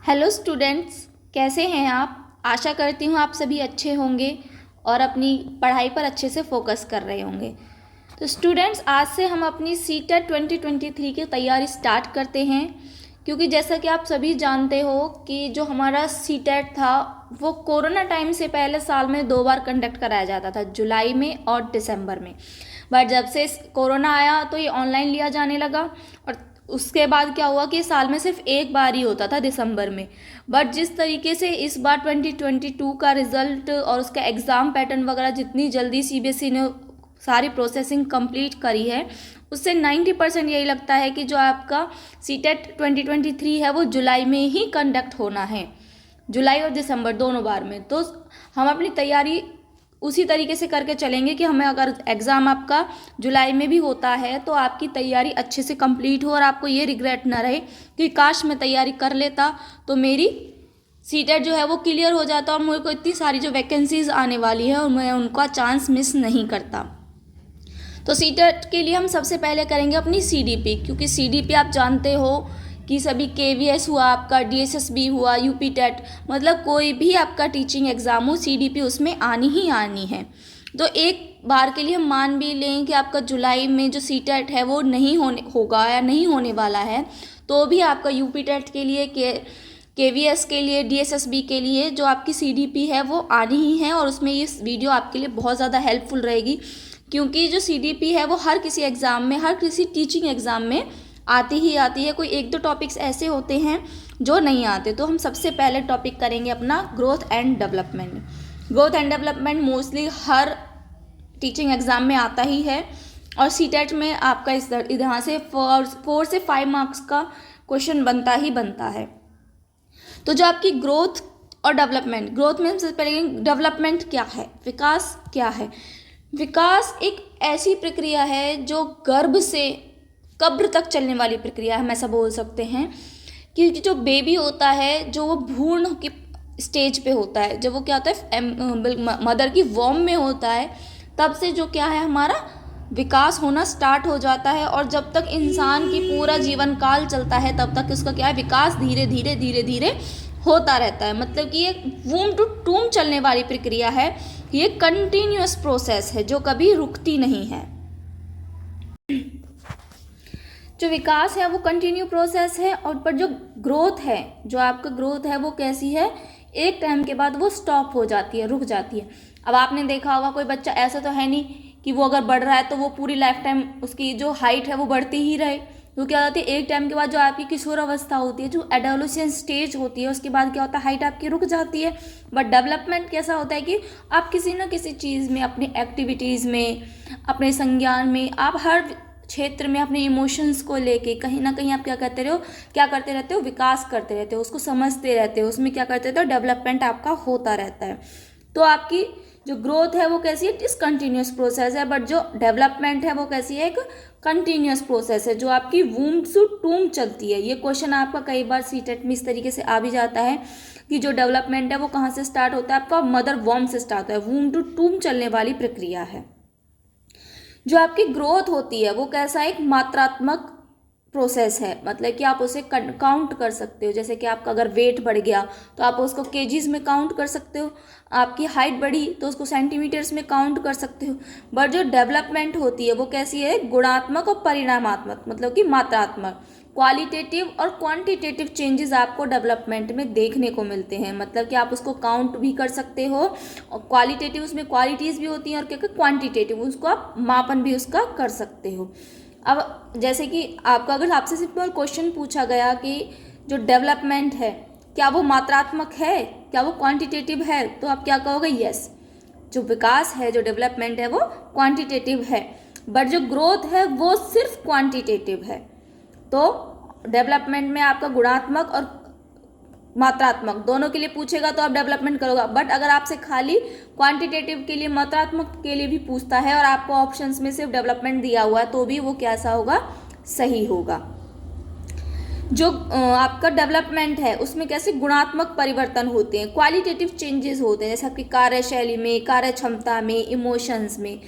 Hello students, कैसे हैं आप। आशा करती हूँ आप सभी अच्छे होंगे और अपनी पढ़ाई पर अच्छे से फोकस कर रहे होंगे। तो स्टूडेंट्स, आज से हम अपनी सीटेट 2023 की तैयारी स्टार्ट करते हैं, क्योंकि जैसा कि आप सभी जानते हो कि जो हमारा सीटेट था वो कोरोना टाइम से पहले साल में 2 बार कंडक्ट कराया जाता था, जुलाई में और दिसंबर में। बट जब से कोरोना आया तो ये ऑनलाइन लिया जाने लगा, और उसके बाद क्या हुआ कि साल में सिर्फ एक बार ही होता था, दिसंबर में। बट जिस तरीके से इस बार 2022 का रिजल्ट और उसका एग्ज़ाम पैटर्न वगैरह जितनी जल्दी सीबीएसई ने सारी प्रोसेसिंग कंप्लीट करी है, उससे 90% यही लगता है कि जो आपका सीटेट 2023 है वो जुलाई में ही कंडक्ट होना है, जुलाई और दिसंबर दोनों बार में। तो हम अपनी तैयारी उसी तरीके से करके चलेंगे कि हमें अगर एग्ज़ाम आपका जुलाई में भी होता है तो आपकी तैयारी अच्छे से कंप्लीट हो और आपको ये रिग्रेट ना रहे कि काश मैं तैयारी कर लेता तो मेरी सीटेट जो है वो क्लियर हो जाता और मुझे को इतनी सारी जो वैकेंसीज आने वाली है और मैं उनका चांस मिस नहीं करता। तो सीटेट के लिए हम सबसे पहले करेंगे अपनी सीडीपी, क्योंकि सीडीपी आप जानते हो कि सभी केवीएस हुआ, आपका डीएसएसबी हुआ, यूपी टेट, मतलब कोई भी आपका टीचिंग एग्ज़ाम हो, सीडीपी उसमें आनी ही आनी है। तो एक बार के लिए हम मान भी लें कि आपका जुलाई में जो सीटेट है वो नहीं होगा या नहीं होने वाला है, तो भी आपका यूपी टेट के लिए केवीएस के लिए, डीएसएसबी के लिए जो आपकी सीडीपी है वो आनी ही है। और उसमें ये वीडियो आपके लिए बहुत ज़्यादा हेल्पफुल रहेगी, क्योंकि जो सीडीपी है वो हर किसी एग्ज़ाम में, हर किसी टीचिंग एग्ज़ाम में आती ही आती है। कोई एक दो टॉपिक्स ऐसे होते हैं जो नहीं आते। तो हम सबसे पहले टॉपिक करेंगे अपना growth and development. Growth and development mostly her teaching exam में आता ही है, और सीटेट में आपका इस यहाँ से 4 से 5 मार्क्स का क्वेश्चन बनता ही बनता है। तो जो आपकी ग्रोथ और डेवलपमेंट, ग्रोथ में सबसे पहले डेवलपमेंट क्या है, विकास क्या है। विकास एक ऐसी प्रक्रिया है जो गर्भ से कब्र तक चलने वाली प्रक्रिया है, हम ऐसा बोल सकते हैं। क्योंकि जो बेबी होता है, जो वो भ्रूण की स्टेज पे होता है, जब वो क्या होता है मदर की वॉर्म में होता है, तब से जो क्या है हमारा विकास होना स्टार्ट हो जाता है। और जब तक इंसान की पूरा जीवन काल चलता है तब तक उसका क्या है, विकास धीरे धीरे धीरे धीरे होता रहता है। मतलब कि ये वूम टू टूम चलने वाली प्रक्रिया है, ये कंटिन्यूअस प्रोसेस है जो कभी रुकती नहीं है। जो विकास है वो कंटिन्यू प्रोसेस है, और पर जो ग्रोथ है, जो आपका ग्रोथ है वो कैसी है, एक टाइम के बाद वो स्टॉप हो जाती है, रुक जाती है। अब आपने देखा होगा कोई बच्चा ऐसा तो है नहीं कि वो अगर बढ़ रहा है तो वो पूरी लाइफ टाइम उसकी जो हाइट है वो बढ़ती ही रहे। तो क्या होती है, एक टाइम के बाद जो आपकी किशोर अवस्था होती है, जो एडोलेसेंस स्टेज होती है, उसके बाद क्या होता है, हाइट आपकी रुक जाती है। बट डेवलपमेंट कैसा होता है कि आप किसी न किसी चीज़ में, अपनी एक्टिविटीज़ में, अपने संज्ञान में, आप हर क्षेत्र में अपने इमोशंस को लेके कहीं ना कहीं आप क्या करते रहते हो, विकास करते रहते हो, उसको समझते रहते हो, उसमें क्या करते रहते हो, डेवलपमेंट आपका होता रहता है। तो आपकी जो ग्रोथ है वो कैसी है, डिसकंटिन्यूअस प्रोसेस है। बट जो डेवलपमेंट है वो कैसी है, एक कंटिन्यूअस प्रोसेस है जो आपकी वूम टू टूम चलती है। ये क्वेश्चन आपका कई बार सीटेट में इस तरीके से आ भी जाता है कि जो डेवलपमेंट है वो कहाँ से स्टार्ट होता है, आपका मदर वॉर्म से स्टार्ट होता है, वूम टू टूम चलने वाली प्रक्रिया है। जो आपकी ग्रोथ होती है वो कैसा, एक मात्रात्मक प्रोसेस है। मतलब कि आप उसे काउंट कर सकते हो, जैसे कि आपका अगर वेट बढ़ गया तो आप उसको केजीज में काउंट कर सकते हो, आपकी हाइट बढ़ी तो उसको सेंटीमीटर्स में काउंट कर सकते हो। बट जो डेवलपमेंट होती है वो कैसी है, गुणात्मक और परिणामात्मक, मतलब कि मात्रात्मक। क्वालिटेटिव और क्वांटिटेटिव चेंजेस आपको डेवलपमेंट में देखने को मिलते हैं। मतलब कि आप उसको काउंट भी कर सकते हो, और क्वालिटेटिव उसमें क्वालिटीज़ भी होती हैं, और क्या क्वांटिटेटिव उसको आप मापन भी उसका कर सकते हो। अब जैसे कि आपका अगर आपसे सिंपल क्वेश्चन पूछा गया कि जो डेवलपमेंट है क्या वो मात्रात्मक है, क्या वो क्वांटिटेटिव है, तो आप क्या कहोगे, यस, जो विकास है, जो डेवलपमेंट है वो क्वांटिटेटिव है। बट जो ग्रोथ है वो सिर्फ क्वांटिटेटिव है। तो डेवलपमेंट में आपका गुणात्मक और मात्रात्मक दोनों के लिए पूछेगा तो आप डेवलपमेंट करोगे। बट अगर आपसे खाली क्वांटिटेटिव के लिए, मात्रात्मक के लिए भी पूछता है और आपको ऑप्शंस में सिर्फ डेवलपमेंट दिया हुआ है, तो भी वो कैसा होगा, सही होगा। जो आपका डेवलपमेंट है उसमें कैसे गुणात्मक परिवर्तन होते हैं, क्वालिटेटिव चेंजेस होते हैं, जैसे आपकी कार्यशैली में, कार्य क्षमता में, इमोशंस में।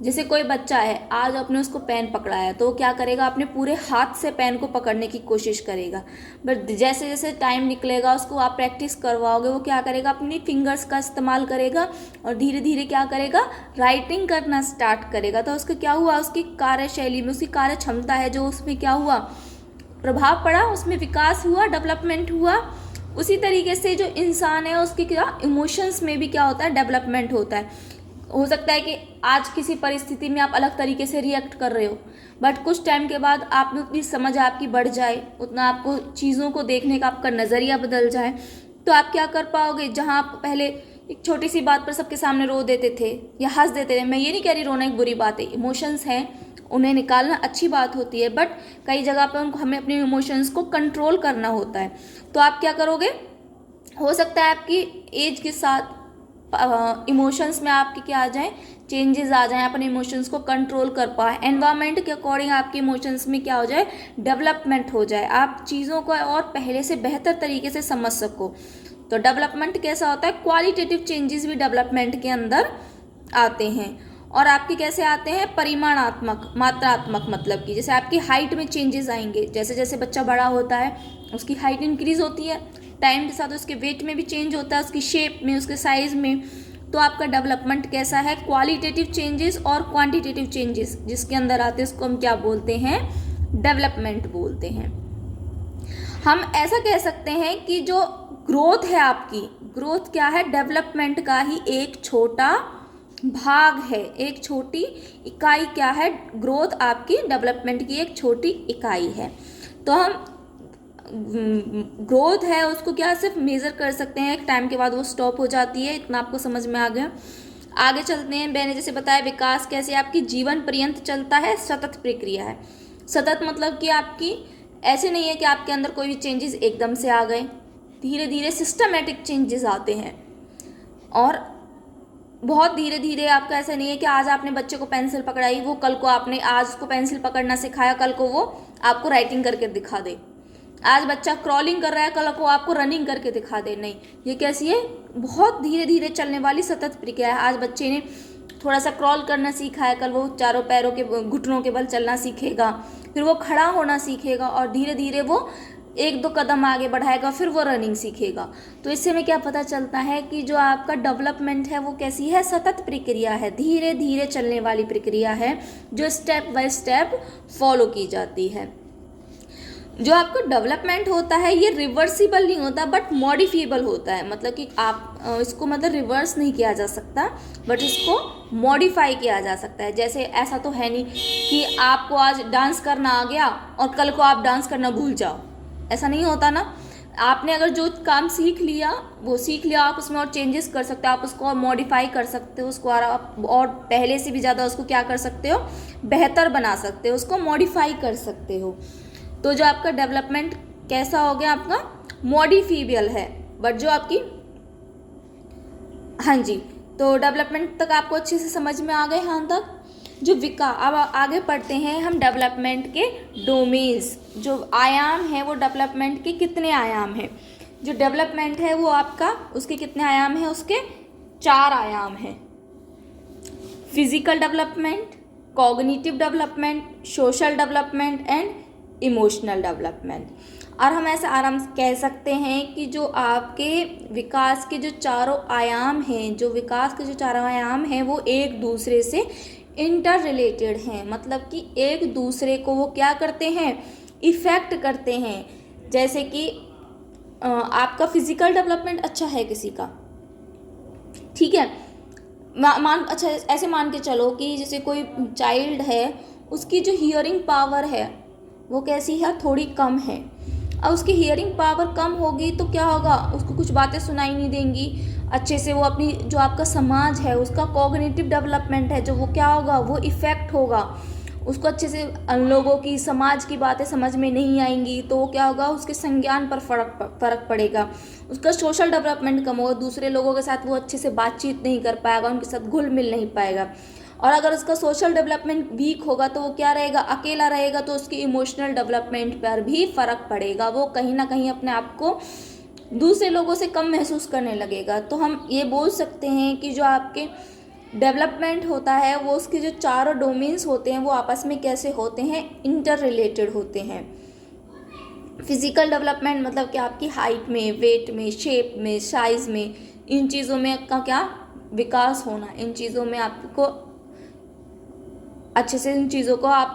जैसे कोई बच्चा है, आज आपने उसको पेन पकड़ाया तो वो क्या करेगा, अपने पूरे हाथ से पेन को पकड़ने की कोशिश करेगा। बट जैसे जैसे टाइम निकलेगा, उसको आप प्रैक्टिस करवाओगे, वो क्या करेगा, अपनी फिंगर्स का इस्तेमाल करेगा और धीरे धीरे क्या करेगा, राइटिंग करना स्टार्ट करेगा। तो उसका क्या हुआ, उसकी कार्यशैली में, उसकी कार्य क्षमता है जो, उसमें क्या हुआ, प्रभाव पड़ा, उसमें विकास हुआ, डेवलपमेंट हुआ। उसी तरीके से जो इंसान है उसके क्या, इमोशंस में भी क्या होता है, डेवलपमेंट होता है। हो सकता है कि आज किसी परिस्थिति में आप अलग तरीके से रिएक्ट कर रहे हो, बट कुछ टाइम के बाद आप में उतनी समझ आपकी बढ़ जाए, उतना आपको चीज़ों को देखने का आपका नज़रिया बदल जाए, तो आप क्या कर पाओगे, जहाँ आप पहले एक छोटी सी बात पर सबके सामने रो देते थे या हंस देते थे। मैं ये नहीं कह रही रोना एक बुरी बात है, इमोशंस हैं, उन्हें निकालना अच्छी बात होती है, बट कई जगह पर उनको हमें अपने इमोशंस को कंट्रोल करना होता है। तो आप क्या करोगे, हो सकता है आपकी एज के साथ इमोशंस में आपके क्या आ जाए, चेंजेस आ जाएं, अपने इमोशंस को कंट्रोल कर पाए, एनवायरनमेंट के अकॉर्डिंग आपके इमोशंस में क्या हो जाए, डेवलपमेंट हो जाए, आप चीज़ों को और पहले से बेहतर तरीके से समझ सको। तो डेवलपमेंट कैसा होता है, क्वालिटेटिव चेंजेस भी डेवलपमेंट के अंदर आते हैं। और आपके कैसे आते हैं, परिमाणात्मक, मात्रात्मक, मतलब कि जैसे आपकी हाइट में चेंजेस आएंगे, जैसे जैसे बच्चा बड़ा होता है उसकी हाइट इंक्रीज होती है, टाइम के साथ उसके वेट में भी चेंज होता है, उसकी शेप में, उसके साइज में। तो आपका डेवलपमेंट कैसा है, क्वालिटेटिव चेंजेस और क्वांटिटेटिव चेंजेस जिसके अंदर आते हैं उसको हम क्या बोलते हैं, डेवलपमेंट बोलते हैं। हम ऐसा कह सकते हैं कि जो ग्रोथ है आपकी, ग्रोथ क्या है, डेवलपमेंट का ही एक छोटा भाग है, एक छोटी इकाई क्या है, ग्रोथ आपकी डेवलपमेंट की एक छोटी इकाई है। तो हम ग्रोथ है उसको क्या सिर्फ मेज़र कर सकते हैं, एक टाइम के बाद वो स्टॉप हो जाती है, इतना आपको समझ में आ गया। आगे चलते हैं, मैंने जैसे बताया विकास कैसे आपकी जीवन पर्यंत चलता है, सतत प्रक्रिया है। सतत मतलब कि आपकी ऐसे नहीं है कि आपके अंदर कोई भी चेंजेस एकदम से आ गए, धीरे धीरे सिस्टमेटिक चेंजेस आते हैं, और बहुत धीरे धीरे। आपका ऐसा नहीं है कि आज आपने बच्चे को पेंसिल पकड़ाई, वो कल को आपने आज उसको पेंसिल पकड़ना सिखाया, कल को वो आपको राइटिंग करके दिखा दे। आज बच्चा क्रॉलिंग कर रहा है, कल को आपको रनिंग करके दिखा दे, नहीं, ये कैसी है, बहुत धीरे धीरे चलने वाली सतत प्रक्रिया है। आज बच्चे ने थोड़ा सा क्रॉल करना सीखा है, कल वो चारों पैरों के, घुटनों के बल चलना सीखेगा, फिर वो खड़ा होना सीखेगा, और धीरे धीरे वो एक दो कदम आगे बढ़ाएगा, फिर वो रनिंग सीखेगा। तो इससे में क्या पता चलता है कि जो आपका डेवलपमेंट है वो कैसी है, सतत प्रक्रिया है, धीरे धीरे चलने वाली प्रक्रिया है, जो स्टेप बाय स्टेप फॉलो की जाती है। जो आपका डेवलपमेंट होता है ये रिवर्सिबल नहीं होता, बट मॉडिफिएबल होता है, मतलब कि आप इसको मतलब रिवर्स नहीं किया जा सकता, बट इसको मॉडिफाई किया जा सकता है। जैसे ऐसा तो है नहीं कि आपको आज डांस करना आ गया और कल को आप डांस करना भूल जाओ, ऐसा नहीं होता ना। आपने अगर जो काम सीख लिया वो सीख लिया, आप उसमें और चेंजेस कर सकते हो, आप उसको और मॉडिफाई कर सकते हो, उसको और पहले से भी ज़्यादा उसको क्या कर सकते हो, बेहतर बना सकते हो, उसको मॉडिफाई कर सकते हो। तो जो आपका डेवलपमेंट कैसा हो गया, आपका मॉडिफिएबल है, बट जो आपकी, हाँ जी, तो डेवलपमेंट तक आपको अच्छे से समझ में आ गए, यहाँ तक। जो अब आगे पढ़ते हैं हम डेवलपमेंट के डोमेन्स, जो आयाम हैं वो डेवलपमेंट के कितने आयाम हैं। जो डेवलपमेंट है वो आपका, उसके कितने आयाम हैं, उसके 4 आयाम हैं। Physical development, cognitive development, social development and emotional development. और हम ऐसा आराम से कह सकते हैं कि जो आपके विकास के जो चारों आयाम हैं, जो विकास के जो चारों आयाम हैं वो एक दूसरे से इंटर रिलेटेड हैं, मतलब कि एक दूसरे को वो क्या करते हैं, इफ़ेक्ट करते हैं। जैसे कि आपका फिजिकल डेवलपमेंट अच्छा है किसी का, ठीक है, अच्छा ऐसे मान के चलो कि जैसे कोई चाइल्ड है, उसकी जो हियरिंग पावर है वो कैसी है, थोड़ी कम है। अब उसकी हियरिंग पावर कम होगी तो क्या होगा, उसको कुछ बातें सुनाई नहीं देंगी अच्छे से, वो अपनी जो आपका समाज है उसका कॉग्निटिव डेवलपमेंट है जो वो क्या होगा, वो इफ़ेक्ट होगा, उसको अच्छे से लोगों की, समाज की बातें समझ में नहीं आएंगी, तो वो क्या होगा, उसके संज्ञान पर फ़र्क पड़ेगा। उसका सोशल डेवलपमेंट कम होगा, दूसरे लोगों के साथ वो अच्छे से बातचीत नहीं कर पाएगा, उनके साथ घुल मिल नहीं पाएगा। और अगर उसका सोशल डेवलपमेंट वीक होगा तो वो क्या रहेगा, अकेला रहेगा, तो उसकी इमोशनल डेवलपमेंट पर भी फ़र्क पड़ेगा, वो कहीं ना कहीं अपने आप को दूसरे लोगों से कम महसूस करने लगेगा। तो हम ये बोल सकते हैं कि जो आपके डेवलपमेंट होता है वो उसके जो चारों डोमेन्स होते हैं वो आपस में कैसे होते हैं, इंटर रिलेटेड होते हैं। फिजिकल डेवलपमेंट मतलब कि आपकी हाइट में, वेट में, शेप में, साइज़ में, इन चीज़ों में आपका क्या विकास होना, इन चीज़ों में आपको अच्छे से इन चीज़ों को आप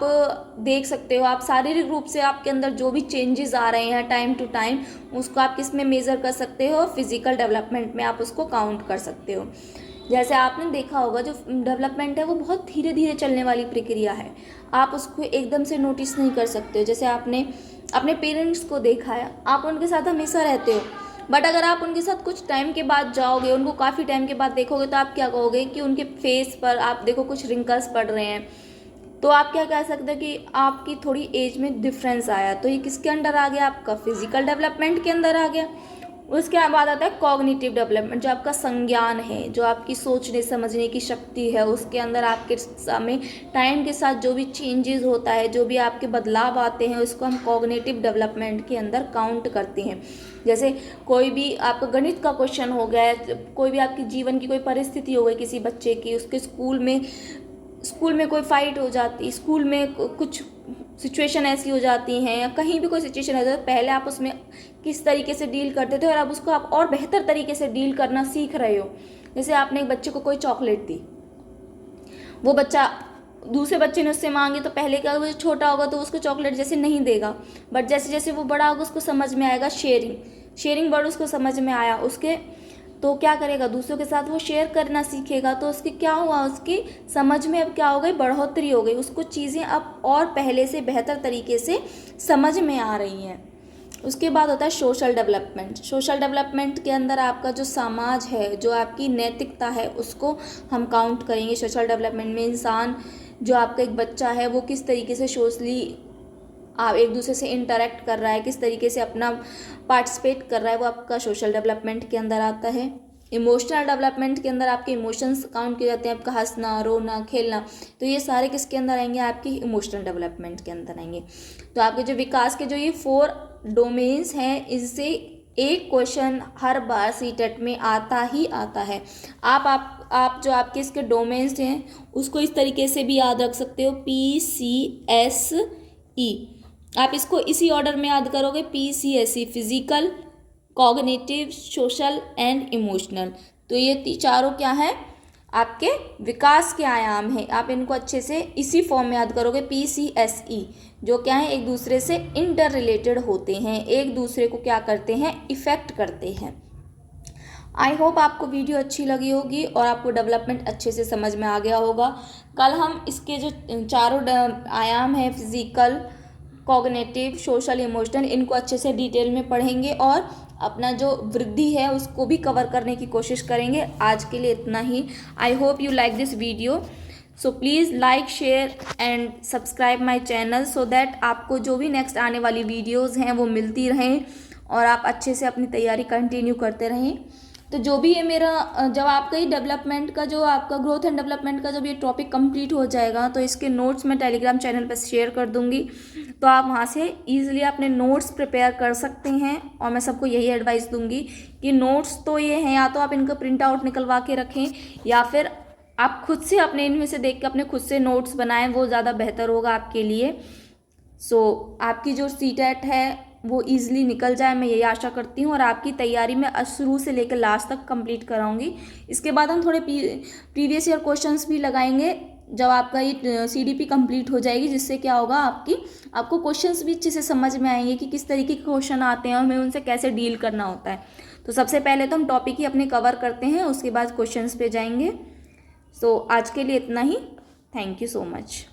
देख सकते हो। आप शारीरिक रूप से आपके अंदर जो भी चेंजेस आ रहे हैं टाइम टू टाइम, उसको आप किस में मेज़र कर सकते हो, फिजिकल डेवलपमेंट में आप उसको काउंट कर सकते हो। जैसे आपने देखा होगा जो डेवलपमेंट है वो बहुत धीरे धीरे चलने वाली प्रक्रिया है, आप उसको एकदम से नोटिस नहीं कर सकते हो। जैसे आपने अपने पेरेंट्स को देखा है, आप उनके साथ हमेशा रहते हो, बट अगर आप उनके साथ कुछ टाइम के बाद जाओगे, उनको काफ़ी टाइम के बाद देखोगे, तो आप क्या कहोगे कि उनके फेस पर आप देखो कुछ रिंकल्स पड़ रहे हैं, तो आप क्या कह सकते हैं कि आपकी थोड़ी एज में डिफरेंस आया। तो ये किसके अंडर आ गया, आपका फिजिकल डेवलपमेंट के अंदर आ गया। उसके बाद आता है कॉग्निटिव डेवलपमेंट, जो आपका संज्ञान है, जो आपकी सोचने समझने की शक्ति है, उसके अंदर आपके सामने टाइम के साथ जो भी चेंजेस होता है, जो भी आपके बदलाव आते हैं, उसको हम कॉग्निटिव डेवलपमेंट के अंदर काउंट करते हैं। जैसे कोई भी आपका गणित का क्वेश्चन हो गया, कोई भी आपकी जीवन की कोई परिस्थिति हो गई किसी बच्चे की, उसके स्कूल में कोई फाइट हो जाती, स्कूल में कुछ सिचुएशन ऐसी हो जाती हैं, या कहीं भी कोई सिचुएशन हो जाती है, पहले आप उसमें किस तरीके से डील करते थे और अब उसको आप और बेहतर तरीके से डील करना सीख रहे हो। जैसे आपने एक बच्चे को कोई चॉकलेट दी, वो बच्चा दूसरे बच्चे ने उससे मांगी, तो पहले क्या, वो छोटा होगा तो उसको चॉकलेट जैसे नहीं देगा, बट जैसे जैसे वो बड़ा होगा उसको समझ में आएगा शेयरिंग वर्ड उसको समझ में आया उसके, तो क्या करेगा, दूसरों के साथ वो शेयर करना सीखेगा। तो उसके क्या हुआ, उसकी समझ में अब क्या हो गई, बढ़ोतरी हो गई, उसको चीज़ें अब और पहले से बेहतर तरीके से समझ में आ रही हैं। उसके बाद होता है सोशल डेवलपमेंट। सोशल डेवलपमेंट के अंदर आपका जो समाज है, जो आपकी नैतिकता है, उसको हम काउंट करेंगे। सोशल डेवलपमेंट में इंसान, जो आपका एक बच्चा है, वो किस तरीके से सोशली आप एक दूसरे से इंटरेक्ट कर रहा है, किस तरीके से अपना पार्टिसिपेट कर रहा है, वो आपका सोशल डेवलपमेंट के अंदर आता है। इमोशनल डेवलपमेंट के अंदर आपके इमोशंस काउंट किए जाते हैं, आपका हंसना, रोना, खेलना, तो ये सारे किसके अंदर आएंगे, आपके इमोशनल डेवलपमेंट के अंदर आएंगे। तो आपके जो विकास के जो ये 4 डोमेन्स हैं, इससे एक क्वेश्चन हर बार सीटेट में आता ही आता है। आप जो आपके इसके डोमेन्स हैं उसको इस तरीके से भी याद रख सकते हो, PCSE। आप इसको इसी ऑर्डर में याद करोगे, PCSE, physical, cognitive, social and emotional. तो ये चारों क्या है, आपके विकास के आयाम हैं। आप इनको अच्छे से इसी फॉर्म में याद करोगे, PCSE, जो क्या है, एक दूसरे से इंटर रिलेटेड होते हैं, एक दूसरे को क्या करते हैं, इफेक्ट करते हैं। आई होप आपको वीडियो अच्छी लगी होगी और आपको डेवलपमेंट अच्छे से समझ में आ गया होगा। कल हम इसके जो चारों आयाम हैं, फिजिकल, कॉग्निटिव, सोशल, इमोशनल, इनको अच्छे से डिटेल में पढ़ेंगे और अपना जो वृद्धि है उसको भी कवर करने की कोशिश करेंगे। आज के लिए इतना ही। I hope you like this video, so please like, share and subscribe my channel, so that आपको जो भी नेक्स्ट आने वाली वीडियोज़ हैं वो मिलती रहें और आप अच्छे से अपनी तैयारी कंटिन्यू करते रहें। तो जो भी है मेरा, जब आपका ये डेवलपमेंट का, जो आपका ग्रोथ एंड डेवलपमेंट का जब ये टॉपिक कंप्लीट हो जाएगा, तो इसके नोट्स मैं टेलीग्राम चैनल पर शेयर कर दूंगी, तो आप वहाँ से ईजिली अपने नोट्स प्रिपेयर कर सकते हैं। और मैं सबको यही एडवाइस दूंगी कि नोट्स तो ये हैं, या तो आप इनका प्रिंट आउट निकलवा के रखें, या फिर आप खुद से अपने इनमें से देख के अपने खुद से नोट्स बनाएं, वो ज़्यादा बेहतर होगा आपके लिए। सो आपकी जो सीटेट है वो ईजिली निकल जाए, मैं यही आशा करती हूँ। और आपकी तैयारी में शुरू से लेकर लास्ट तक कंप्लीट कराऊंगी। इसके बाद हम थोड़े प्रीवियस ईयर क्वेश्चंस भी लगाएंगे जब आपका ये CDP कंप्लीट हो जाएगी, जिससे क्या होगा, आपको क्वेश्चंस भी अच्छे से समझ में आएंगे कि किस तरीके के क्वेश्चन आते हैं और हमें उनसे कैसे डील करना होता है। तो सबसे पहले तो हम टॉपिक ही अपने कवर करते हैं, उसके बाद क्वेश्चंस पे जाएंगे। सो आज के लिए इतना ही। Thank you so much.